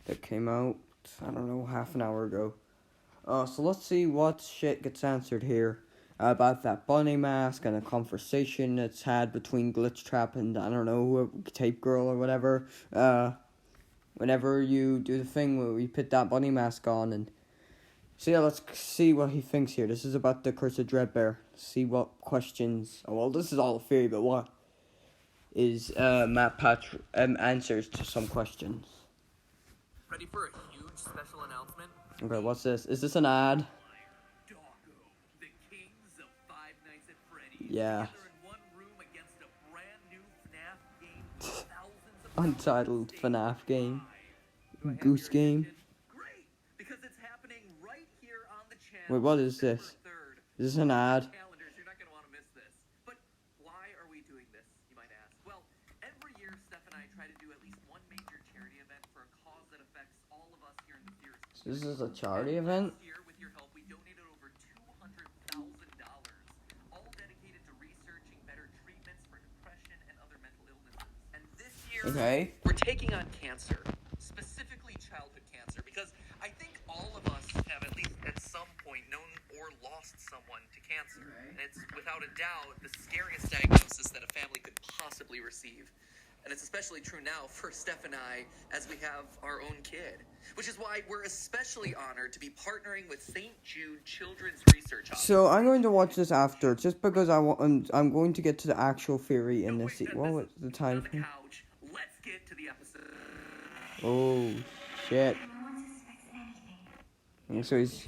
that came out, I don't know, half an hour ago. So let's see what shit gets answered here. About that bunny mask and a conversation that's had between Glitchtrap and, I don't know, Tape Girl or whatever. Whenever you do the thing where you put that bunny mask on and... So yeah, let's see what he thinks here. This is about the Curse of Dreadbear. See what questions... Oh, well, this is all a theory, but what is Matt Patch answers to some questions. Ready for a huge special announcement? Okay, what's this? Is this an ad? The kings of Five Nights at Freddy's. Yeah. Together in one room against a brand new FNAF game. Thousands of Untitled FNAF game. Do I have Goose your game. attention? Great, because it's happening right here on the channel. Wait, what is this? September 3rd. Is this an ad? Calendars, you're not going to want to miss this. But why are we doing this, you might ask? Well, every year Steph and I try to do at least one major charity event for a cause that affects all of us here in the theater. So this is a charity event? Last year, with your help, we donated over $200,000, all dedicated to researching better treatments for depression and other mental illnesses. And this year, we're taking on cancer, specifically childhood cancer, because I think all of us have at least at some point known or lost someone to cancer. And it's without a doubt the scariest diagnosis that a family could possibly receive. And it's especially true now for Steph and I as we have our own kid. Which is why we're especially honored to be partnering with St. Jude Children's Research Hospital. So I'm going to watch this after, just because I'm going to get to the actual theory in this. What was the time frame? Let's get to the episode. Oh, shit. And so he's...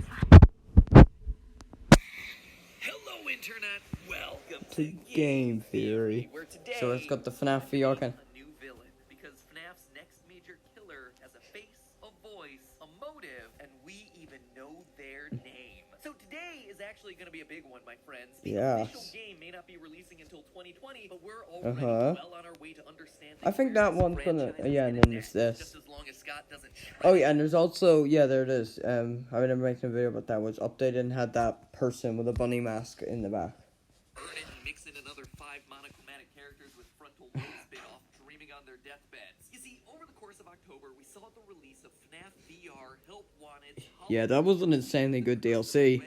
Hello, Internet. Welcome to Game Theory. Where today So it's got the FNAF VR kind. a new villain, because FNAF's next major killer has a face, a voice, a motive, and we even know their name. So today is actually going to be a big one, my friends. The official game may not be releasing until 2020, but we're already well on our way to understanding. I think that one's gonna... Yeah, and then there's this. Just as long as Scott doesn't Oh yeah, and there's also... Yeah, there it is. I remember making a video about that. Was updated and had that person with a bunny mask in the back. Burn it and mix in another 5 monochromatic characters with frontal lobe spin-off dreaming on their deathbeds. You see, over the course of October, we saw the release of FNAF VR Help Wanted. Yeah, that was an insanely good DLC.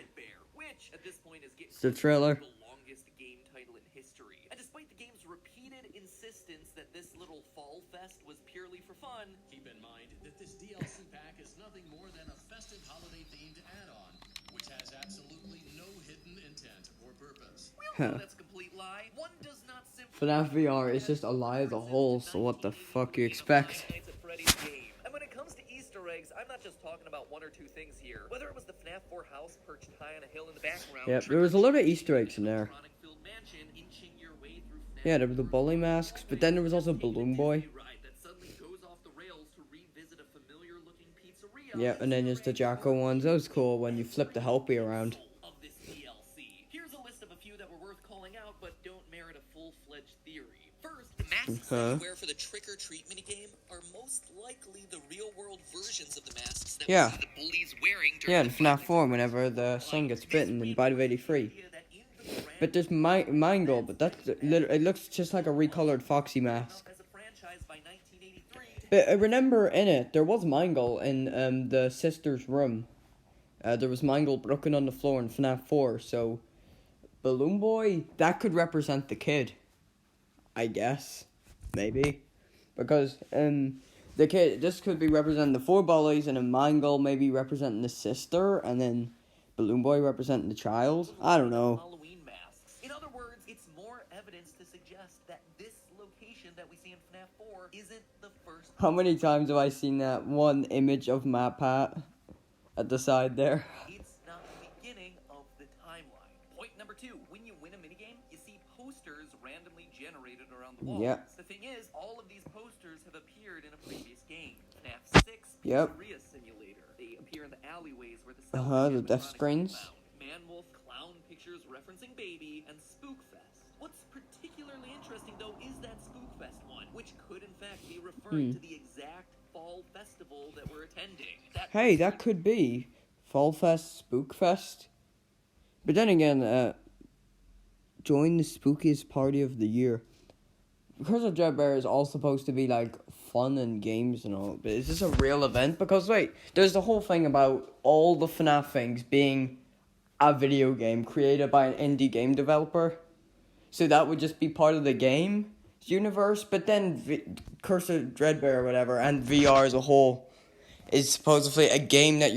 Which, at this point, is It's the trailer. the longest game title in history. And despite the game's repeated insistence that this little fall fest was purely for fun, keep in mind that this DLC pack is nothing more than a festive holiday-themed add-on, which has absolutely no hidden intent or purpose. we all know that's a complete lie. One does not simply... FNAF VR is just a lie as a whole, so what the fuck you expect? And when it comes to Easter eggs, I'm not just talking about one or two things here. Whether it was the FNAF 4 house perched high on a hill in the background... Yep, there was a lot of Easter eggs in there. Yeah, there were the bully masks, but then there was also Balloon Boy. Yeah, and then there's the Jacko ones. That was cool when you flip the Helpy around. Here's a list of a few that were worth calling out, but don't merit a full-fledged theory. First, the masks that you wear for the trick-or-treat minigame are most likely the real-world versions of the masks that we see the bullies wearing during in FNAF 4 whenever the son gets bitten in Bite of 83. But there's Mangle, but that's it looks just like a recolored Foxy mask. But remember in it, there was Mangle in the sister's room. There was Mangle broken on the floor in FNAF 4, so Balloon Boy, that could represent the kid. I guess. Maybe. Because the kid, this could be representing the 4 bullies, and then Mangle maybe representing the sister, and then Balloon Boy representing the child. I don't know. Halloween masks. In other words, it's more evidence to suggest that this location that we see in FNAF 4 isn't the first. How many times have I seen that one image of Matt Pat at the side there? It's not the beginning of the timeline. Point number 2, when you win a minigame, you see posters randomly generated around the walls. Yeah. The thing is, all of these posters have appeared in a previous game. FNAF 6 Pizzeria Simulator. They appear in the alleyways where the the death screens. Man-Wolf clown pictures referencing Baby, and Spookfest. What's particularly interesting, though, is that Spookfest one, which could, in fact, be referring to the exact fall festival that we're attending. That could be Fall Fest, Spookfest. But then again, join the spookiest party of the year. Curse of Dreadbear is all supposed to be like fun and games and all, but is this a real event? Because wait, there's the whole thing about all the FNAF things being a video game created by an indie game developer. So that would just be part of the game universe, but then Curse of Dreadbear or whatever, and VR as a whole is supposedly a game that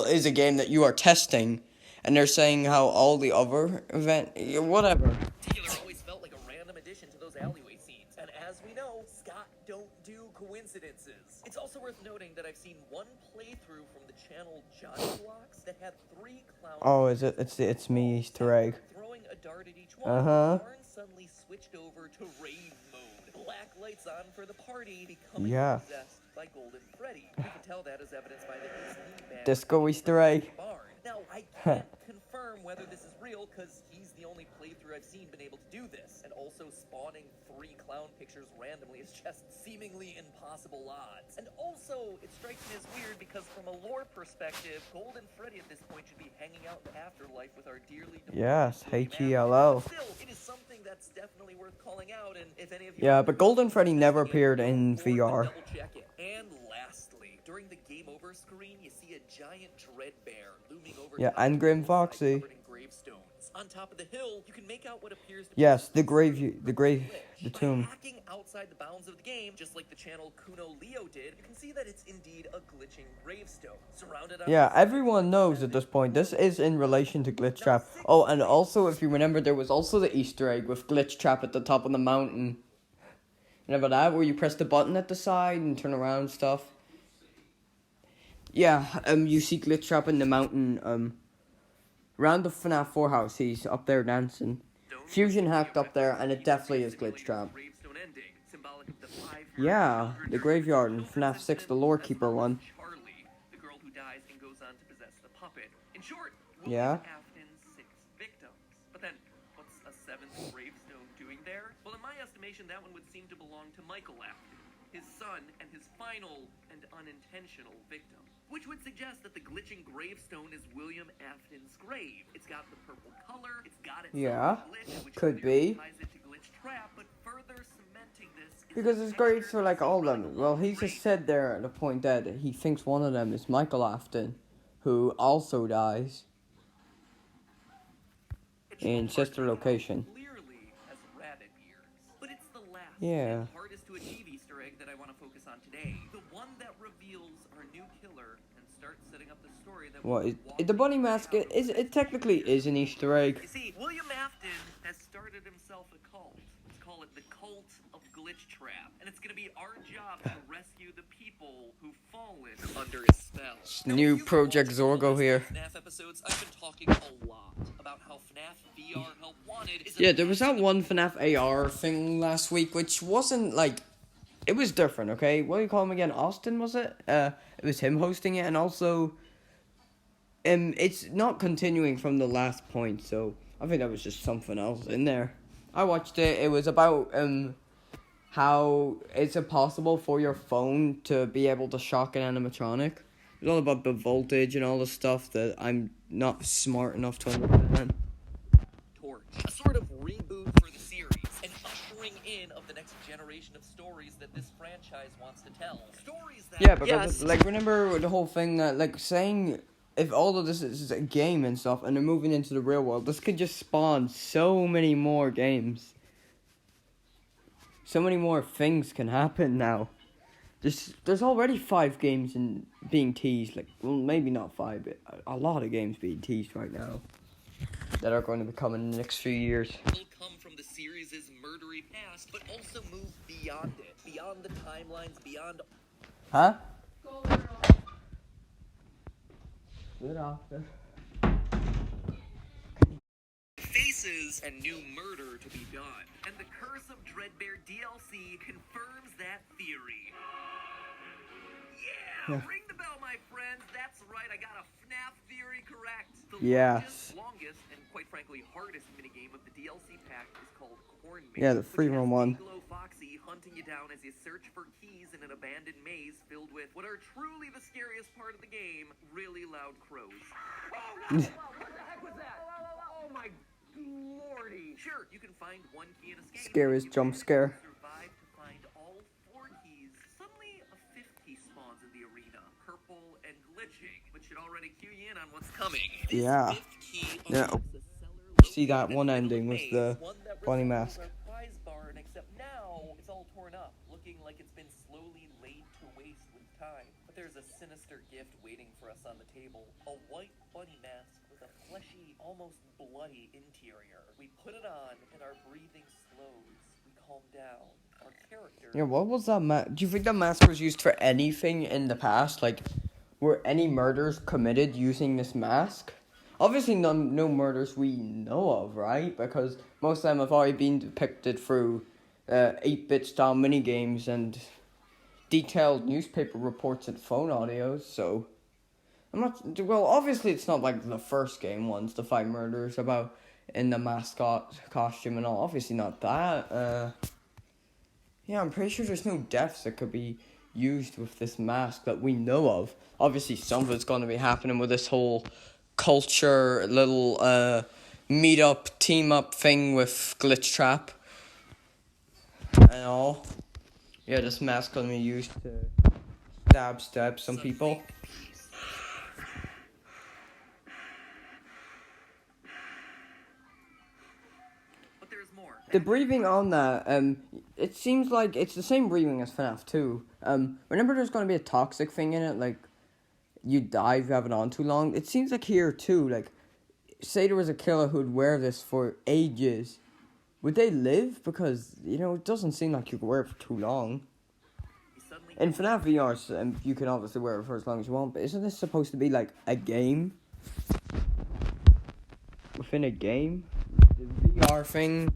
is a game that you are testing, and they're saying how all the other whatever. Taylor always felt like a random addition to those alleyway scenes, and as we know, Scott don't do coincidences. It's also worth noting that I've seen one playthrough from the channel Johnny Blocks that had 3 clowns. Oh, is it? It's me Easter egg. Throwing a dart at each one. Barn suddenly switched over to rave mode. Black lights on for the party, becoming possessed by Golden Freddy. You can tell that as evidenced by the Disney band Disco Easter egg. Barn. Now, I can't confirm whether this is real, because he's the only playthrough I've seen been able to do this. And also spawning 3 clown pictures randomly is just seemingly impossible odds. And also, it strikes me as weird because from a lore perspective, Golden Freddy at this point should be hanging out in the afterlife with our dearly departed Yes, William H-E-L-O. Afton. Still, it is something that's definitely worth calling out, and if any of you... Yeah, but Golden Freddy never appeared in VR. Double check it. And lastly, during the game over screen, you see a giant dread bear looming over Yeah, and Grim Foxy. gravestones. On top of the hill, you can make out what appears to Yes, be the tomb. By hacking outside the bounds of the game, just like the channel Kuno Leo did, you can see that it's indeed a glitching gravestone. Surrounded on Yeah, everyone knows at this point. This is in relation to Glitchtrap. Oh, and also, if you remember, there was also the Easter egg with Glitchtrap at the top of the mountain. Remember that, where you press the button at the side and turn around and stuff? Yeah, you see Glitchtrap in the mountain, around the FNAF 4 house. He's up there dancing. Fusion hacked up there, and it definitely is Glitchtrap. Yeah, the graveyard in FNAF 6, the lore keeper one. The girl who dies and goes on to possess the puppet. In short, Yeah. Afton's 6 victims. But then, what's a 7th gravestone doing there? Well, in my estimation, that one would seem to belong to Michael Afton, his son, and his final and unintentional victim. Which would suggest that the glitching gravestone is William Afton's grave. It's got the purple color, it's got Yeah, glitch, which could be. ties it to Glitchtrap, but further cementing this is Because his graves are like all of them. Well, he just said there at the point that he thinks one of them is Michael Afton, who also dies in sister location. Clearly has rabbit ears. But it's the last Yeah. and hardest to achieve Easter egg that I want to focus on today. The one that reveals our new killer and starts setting up the story that What is the bunny mask? It technically is an Easter egg. You see, William Afton has started himself a cult. Let's call it the Cult of Glitchtrap. And it's going to be our job to rescue the people who've fallen under his spell. New Project Zorgo here. FNAF episodes, I've been talking a lot about how FNAF VR Help Wanted is Yeah, there was that one FNAF AR thing last week, which wasn't like... It was different, okay? What do you call him again? Austin, was it? It was him hosting it, and also... it's not continuing from the last point, so I think that was just something else in there. I watched it. It was about how it's impossible for your phone to be able to shock an animatronic. It's all about the voltage and all the stuff that I'm not smart enough to understand. Torch, a sort of reboot for the series, an ushering in of the next generation of stories that this franchise wants to tell. Stories that... Yeah, because like remember the whole thing that like saying if all of this is a game and stuff and they're moving into the real world, this could just spawn so many more games. So many more things can happen now. There's already 5 games being teased, like, well, maybe not 5, but a lot of games being teased right now that are going to be coming in the next few years. Will come from the series' murdery past, but also move beyond it, beyond the timelines, beyond... Huh? Good after. Faces and new murder to be done. And the Curse of Dreadbear DLC confirms that theory. Yeah! Ring the bell, my friends. That's right, I got a FNAF theory correct. The longest, and quite frankly hardest minigame of the DLC pack is called Corn Maze. Yeah, the free roam one. Foxy hunting you down as you search for keys in an abandoned maze filled with what are truly the scariest part of the game, really loud crows. Whoa, what the heck was that? Oh my lordy. Sure, you can find one key and escape. Scariest jump scare. Survive to find all 4 keys. Suddenly, arena, purple and glitching, which should already cue you in on what's coming. Yeah. This fifth key Yeah. unlocks a cellar See that located one in the ending middle with of the maze, one that bunny resembles mask. our prize barn, except now it's all torn up, looking like it's been slowly laid to waste with time. But there's a sinister gift waiting for us on the table, a white bunny mask with a fleshy, almost bloody interior. We put it on, and our breathing slows. We calm down. Our character... Yeah, what was that mask? Do you think that mask was used for anything in the past? Like, were any murders committed using this mask? Obviously, no murders we know of, right? Because most of them have already been depicted through 8-bit style minigames and detailed newspaper reports and phone audios, so... I'm not... Well, obviously it's not like the first game ones to find murders about in the mascot costume and all. Obviously not that. Yeah, I'm pretty sure there's no deaths that could be used with this mask that we know of. Obviously something's going to be happening with this whole culture, little meet-up, team-up thing with Glitchtrap and all. Yeah, this mask going to be used to stab some people. But there's more. The breathing on that, it seems like it's the same breathing as FNAF 2. Remember there's going to be a toxic thing in it, like, you die if you have it on too long? It seems like here, too, like, say there was a killer who'd wear this for ages. Would they live? Because, you know, it doesn't seem like you could wear it for too long. In FNAF VR, you can obviously wear it for as long as you want, but isn't this supposed to be, like, a game? Within a game? The VR thing...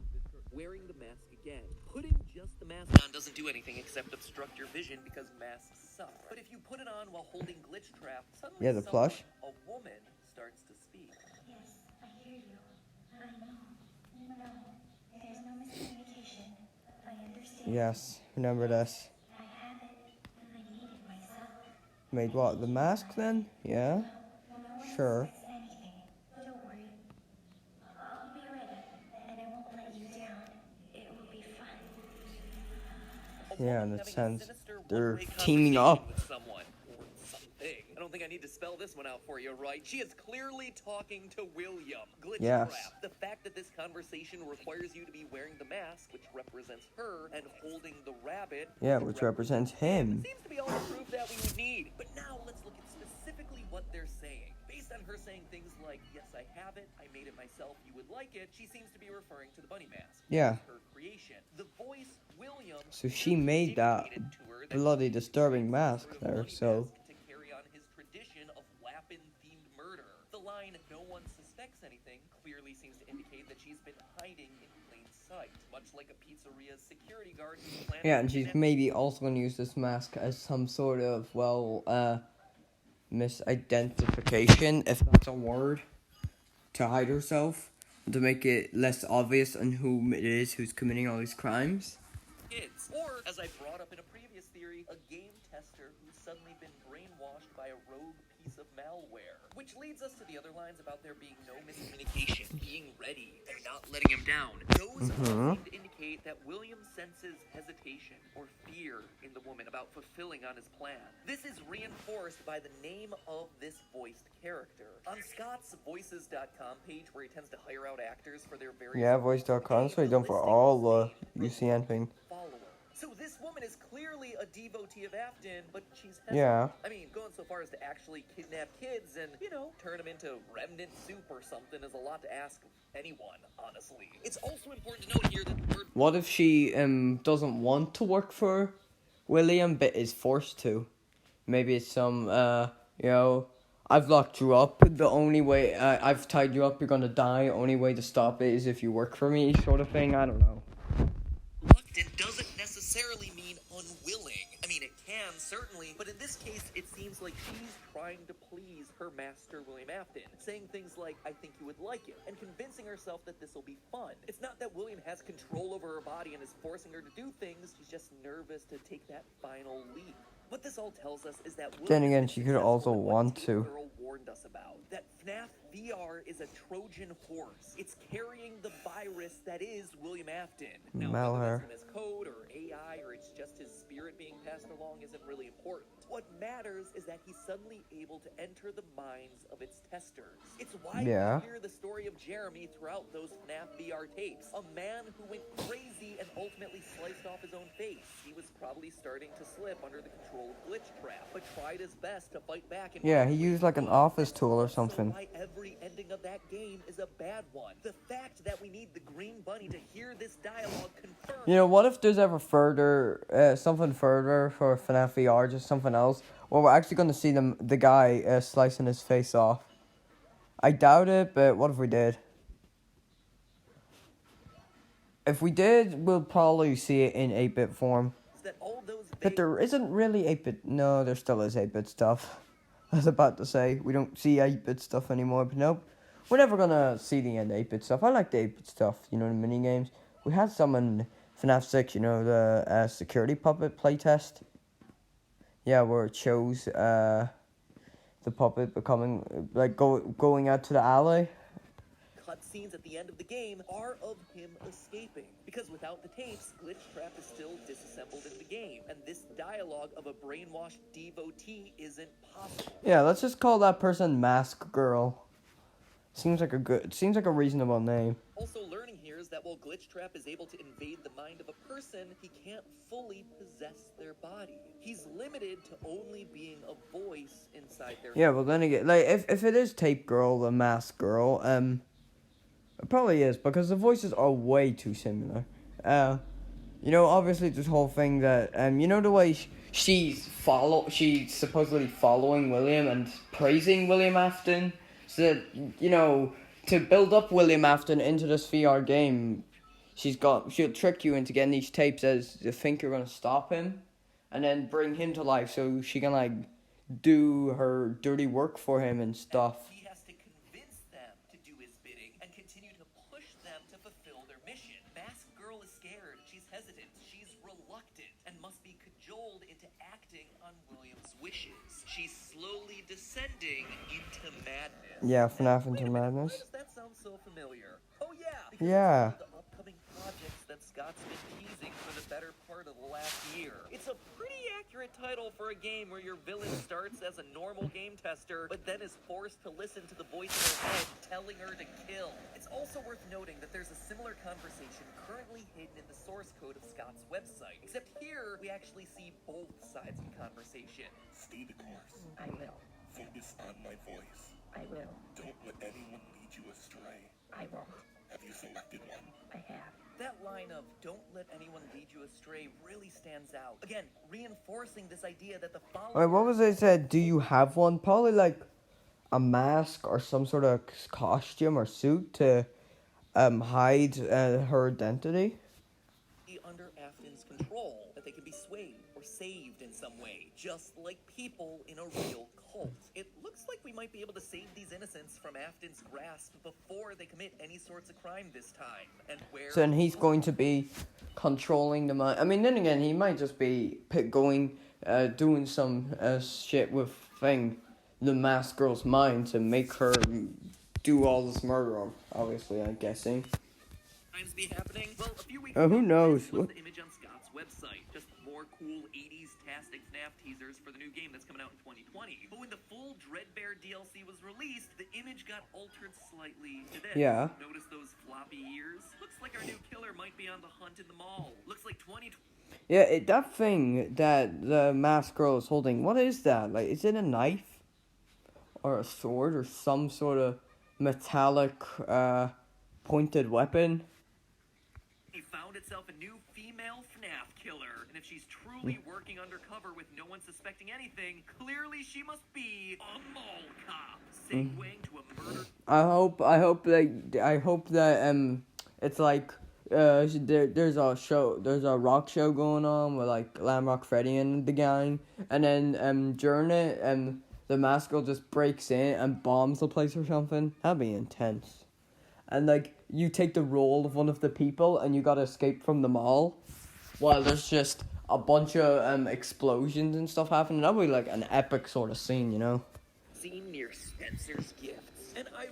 Wearing the mask again. Putting just the mask on doesn't do anything except obstruct your vision because masks suck. But if you put it on while holding Glitchtrap, suddenly Yeah, the plush. a woman starts to speak. Yes, I hear you. I know. No, there's no miscommunication. I understand. Yes, remember this. I have it. I need it myself. Made what? The mask then? Yeah? No one Sure. suspects anything. Don't worry. I'll be ready, and I won't let you down. It will be fun. Yeah, in that Having a sense, sinister they're one-way teaming conversation up. with someone or something. I don't think I need to spell this one out for you, right? She is clearly talking to William. Glitchtrap. Yes. The fact that this conversation requires you to be wearing the mask, which represents her, and holding the rabbit, Yeah, which represents him. seems to be all the proof that we would need. But now let's look at specifically what they're saying. Based on her saying things like, yes, I have it, I made it myself, you would like it, she seems to be referring to the bunny mask. Yeah. Her creation. The voice, William, So she made that dictated to her that bloody she disturbing mask sort of there, bunny so... mask to carry on his tradition of Lapin-themed murder. The line, no one suspects anything, clearly seems to indicate that she's been hiding in plain sight, much like a pizzeria's security guard who's planning Yeah, and to she's kidnap maybe also going to use this mask as some sort of, well, misidentification, if that's a word, to hide herself, to make it less obvious on whom it is who's committing all these crimes. kids. Or, as I brought up in a previous theory, a game tester who's suddenly been brainwashed by a rogue piece of malware. Which leads us to the other lines about there being no miscommunication, being ready, and not letting him down. Those all seem to indicate that William senses hesitation or fear in the woman about fulfilling on his plan. This is reinforced by the name of this voiced character. On Scott's Voices.com page, where he tends to hire out actors for their various... Yeah, voice.com, so you done for all the UCN thing. follower. So this woman is clearly a devotee of Afton, but she's hesitant. Yeah. I mean, going so far as to actually kidnap kids and, you know, turn them into remnant soup or something is a lot to ask of anyone, honestly. It's also important to note here that the word... What if she doesn't want to work for William, but is forced to? Maybe it's some, you know, I've locked you up, the only way, I've tied you up, you're gonna die, only way to stop it is if you work for me, sort of thing, I don't know. reluctant doesn't necessarily mean unwilling. I mean, it can, certainly, but in this case, it seems like she's trying to please her master, William Afton, saying things like, I think you would like it, and convincing herself that this will be fun. It's not that William has control over her body and is forcing her to do things, she's just nervous to take that final leap. What this all tells us is that William Then again, is she could successful also in what want Teen to. Girl warned us about. That FNAF VR is a Trojan horse. It's carrying the virus that is William Afton. Now, whether Malware. that's in his code or AI or it's just his spirit being passed along isn't really important. What matters is that he's suddenly able to enter the minds of its testers. It's why Yeah. we hear the story of Jeremy throughout those FNAF VR tapes. A man who went crazy and ultimately sliced off his own face. He was probably starting to slip under the control of Glitchtrap, but tried his best to fight back. And Yeah, he used like an office tool or something. So why every ending of that game is a bad one. The fact that we need the green bunny to hear this dialogue confirms. You know, what if there's ever something further for FNAF VR, just something else, where we're actually going to see the guy slicing his face off? I doubt it, but what if we did? If we did, we'll probably see it in 8-bit form. That all those But there isn't really 8-bit. No, there still is 8-bit stuff. I was about to say, we don't see 8-bit stuff anymore, but nope. We're never gonna see the end 8-bit stuff. I like the 8-bit stuff, you know, the mini games. We had some in FNAF 6, you know, the security puppet playtest. Yeah, where it shows the puppet becoming, like, going out to the alley. Cutscenes at the end of the game are of him escaping. Because without the tapes, Glitchtrap is still disassembled in the game. And this dialogue of a brainwashed devotee isn't possible. Yeah, let's just call that person Mask Girl. Seems like a reasonable name. Also learning here is that while Glitchtrap is able to invade the mind of a person, he can't fully possess their body. He's limited to only being a voice inside their Yeah, well then again, like if it is Tape Girl, the Mask Girl, it probably is, because the voices are way too similar. You know, obviously this whole thing that you know, the way she's supposedly following William and praising William Afton. So that, you know, to build up William Afton into this VR game, she'll trick you into getting these tapes as you think you're gonna stop him, and then bring him to life so she can like do her dirty work for him and stuff. He has to convince them to do his bidding and continue to push them to fulfill their mission. Mask Girl is scared, she's hesitant, she's reluctant, and must be cajoled into acting on William's wishes. She's slowly descending into madness. Yeah, FNAF into Wait a minute, madness. why does that sound so familiar? Oh yeah! Because Yeah. it's one of the upcoming projects that Scott's been teasing for the better part of the last year. It's a pretty accurate title for a game where your villain starts as a normal game tester, but then is forced to listen to the voice in her head telling her to kill. It's also worth noting that there's a similar conversation currently hidden in the source code of Scott's website. Except here, we actually see both sides of the conversation. Stay the course. I will. Focus on my voice. I will. Don't let anyone lead you astray. I won't. Have you selected one? I have. That line of "don't let anyone lead you astray" really stands out. Again, reinforcing this idea that the following... Wait, what was it said? Do you have one? Probably like a mask or some sort of costume or suit to hide her identity. under Afton's control, that they can be swayed or saved in some way, just like people in a real cult. It looks like we might be able to save these innocents from Afton's grasp before they commit any sorts of crime this time. And where... So then he's going to be controlling the mind. I mean, then again, he might just be doing some shit with the Masked Girl's mind to make her do all this murder, obviously, I'm guessing. Times be happening? Well, a few weeks Who ago, knows? this was What? the image on Scott's website. Just more cool 80s-tastic FNAF teasers for the new game that's coming out in 2020. But when the full Dreadbear DLC was released, the image got altered slightly to this. Yeah. Notice those floppy ears? Looks like our new killer might be on the hunt in the mall. Looks like 2020. Yeah, that thing that the Masked Girl is holding, what is that? Like, is it a knife? Or a sword? Or some sort of metallic, pointed weapon? He found itself a new female FNAF killer, and if she's truly working undercover with no one suspecting anything, clearly she must be a mall cop, segueing to a murder. I hope that it's like there's a rock show going on with like Glamrock Freddy and the gang, and then during it the Masked Girl just breaks in and bombs the place or something. That'd be intense. And like you take the role of one of the people and you gotta escape from the mall while there's just a bunch of explosions and stuff happening. That'd be like an epic sort of scene, you know. seen near Spencer's Gifts. And I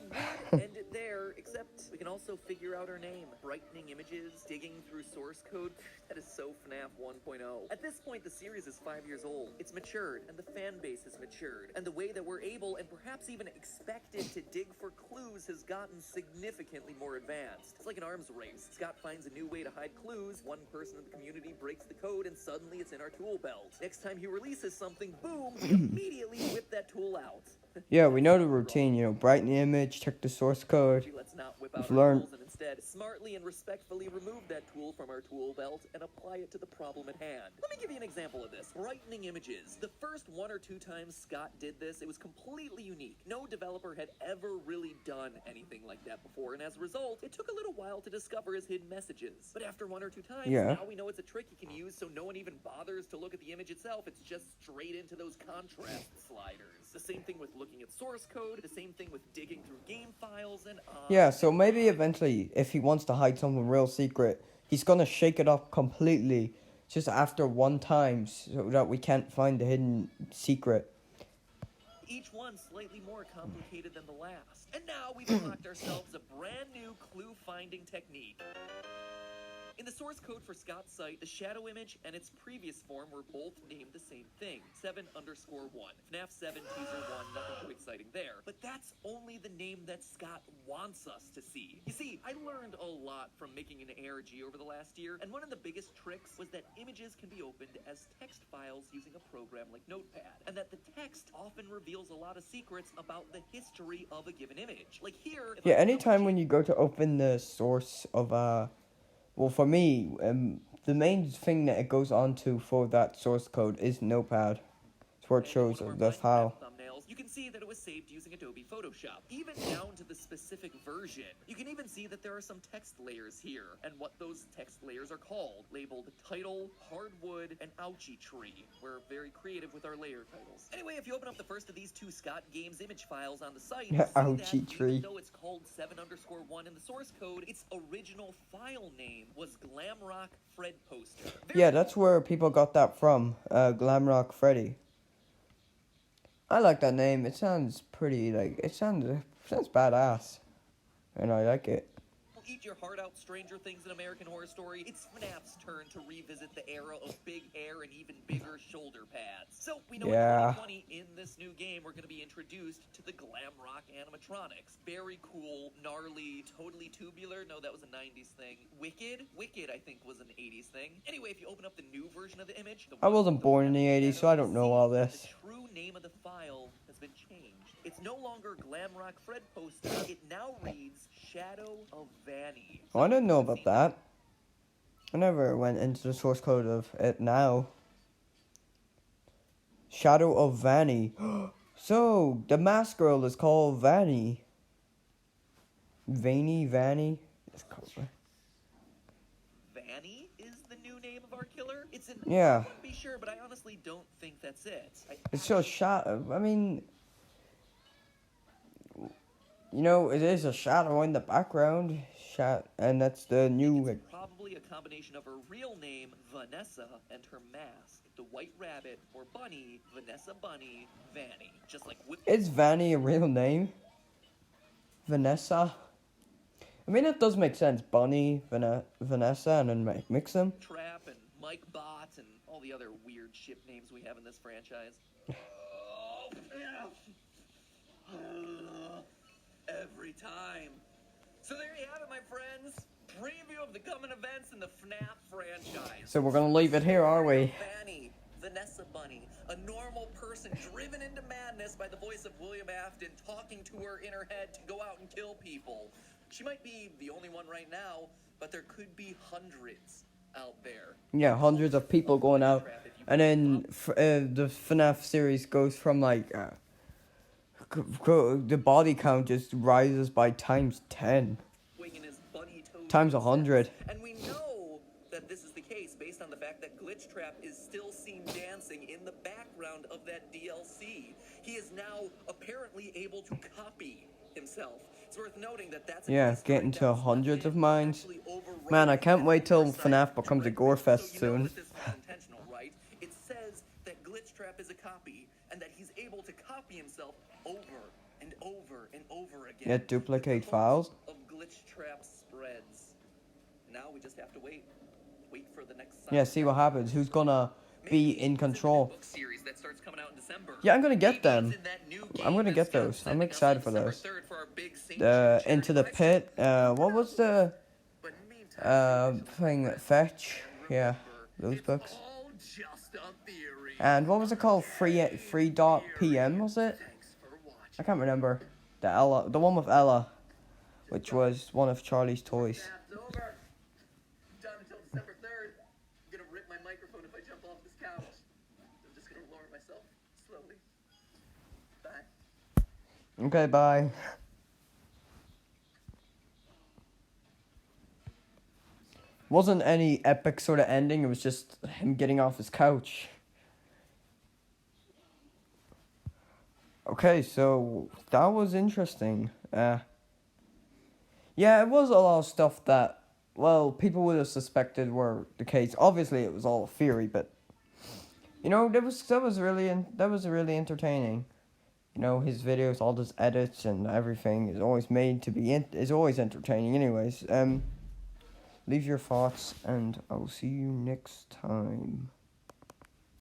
would end it there, except we can also figure out her name. Brightening images, digging through source code. That is so FNAF 1.0. At this point, the series is 5 years old. It's matured, and the fan base has matured. And the way that we're able, and perhaps even expected, to dig for clues has gotten significantly more advanced. It's like an arms race. Scott finds a new way to hide clues, one person in the community breaks the code, and suddenly it's in our tool belt. Next time he releases something, boom, we immediately whip that tool out. Yeah, we know the routine, you know, brighten the image, check the source code. Let's not whip out We've learned. tools and instead smartly and respectfully remove that tool from our tool belt and apply it to the problem at hand. Let me give you an example of this. Brightening images. The first 1 or 2 times Scott did this, it was completely unique. No developer had ever really done anything like that before, and as a result, it took a little while to discover his hidden messages. But after 1 or 2 times, now we know it's a trick you can use so no one even bothers to look at the image itself. It's just straight into those contrast sliders. The same thing with looking at source code, the same thing with digging through game files, and yeah, so maybe eventually, if he wants to hide something real secret, he's gonna shake it up completely just after 1 time so that we can't find the hidden secret. Each one slightly more complicated than the last. And now we've unlocked ourselves a brand new clue-finding technique. In the source code for Scott's site, the shadow image and its previous form were both named the same thing, 7_1. FNAF 7 Teaser 1, nothing too exciting there. But that's only the name that Scott wants us to see. You see, I learned a lot from making an ARG over the last year, and one of the biggest tricks was that images can be opened as text files using a program like Notepad, and that the text often reveals a lot of secrets about the history of a given image. Like here... Yeah, anytime when you go to open the source of well, for me, the main thing that it goes on to for that source code is Notepad. It's where it shows the file. You can see that it was saved using Adobe Photoshop, even down to the specific version. You can even see that there are some text layers here, and what those text layers are called, labeled title, hardwood, and ouchie tree. We're very creative with our layer titles. Anyway, if you open up the first of these 2 Scott Games image files on the site, you see ouchie that tree. even though it's called 7_1 in the source code, its original file name was Glamrock Fred Poster. Yeah, that's where people got that from, Glamrock Freddy. I like that name. It sounds pretty, like, it sounds badass. And I like it. Eat your heart out, Stranger Things in American Horror Story. It's FNAF's turn to revisit the era of big hair and even bigger shoulder pads. So, we know in 2020, in this new game, we're going to be introduced to the glam rock animatronics. Very cool, gnarly, totally tubular. No, that was a 90s thing. Wicked, I think, was an 80s thing. Anyway, if you open up the new version of the image... I wasn't born in the 80s, so I don't know all this. The true name of the file has been changed. It's no longer Glamrock Fred Poster. It now reads Shadow of Vanny. Oh, I didn't know about that. I never went into the source code of it now. Shadow of Vanny. So, the mask girl is called Vanny. Vanny? Vanny is the new name of our killer? It's an... Yeah. I wouldn't be sure, but I honestly don't think that's it. It's just shadow. I mean... You know, it is a shadow in the background. And that's the new... It's probably a combination of her real name, Vanessa, and her mask. The White Rabbit, or Bunny, Vanessa Bunny, Vanny. Just like... Is Vanny a real name? Vanessa? I mean, it does make sense. Bunny, Vanessa, and then mix them. Trap and Mike Bot and all the other weird ship names we have in this franchise. Every time. So there you have it, my friends. Preview of the coming events in the FNAF franchise. So we're gonna leave it here, are we? Vanny, Vanessa Bunny, a normal person driven into madness by the voice of William Afton, talking to her in her head to go out and kill people. She might be the only one right now, but there could be hundreds out there. Yeah, hundreds of people going out. And then the FNAF series goes from like... the body count just rises by times 10. Times 100. And we know that this is the case based on the fact that Glitchtrap is still seen dancing in the background of that DLC. He is now apparently able to copy himself. It's worth noting that that's... Yeah, getting to hundreds of minds. Man, I can't wait till FNAF becomes a gore fest soon. Intentional, right? It says that Glitchtrap is a copy, and that he's able to copy copy himself over and over and over again. Yeah, duplicate The files. cult of Glitchtrap spreads. Now we just have to wait for the next. Yeah, see what happens. Who's gonna be in control? Book series that starts coming out in December. Yeah, I'm gonna get Maybe them. he's in that new I'm gonna game get that's those. I'm sending us excited on for December those. 3rd for our big St. Jude Into the charity pit. What was the But in the meantime, thing? Fetch. Yeah, those books. all just a theory. And what was it called? Free dot PM was it? Thanks for watching. I can't remember. The one with Ella, which was one of Charlie's toys. That's over. Done until December 3rd. I'm gonna rip my microphone if I jump off this couch. I'm just gonna lower myself slowly. Bye. Okay, bye. Wasn't any epic sort of ending. It was just him getting off his couch. Okay, so that was interesting. Yeah, it was a lot of stuff that, well, people would have suspected were the case. Obviously, it was all a theory, but you know, that was really entertaining. You know, his videos, all his edits and everything is always made to be is always entertaining. Anyways, leave your thoughts, and I will see you next time.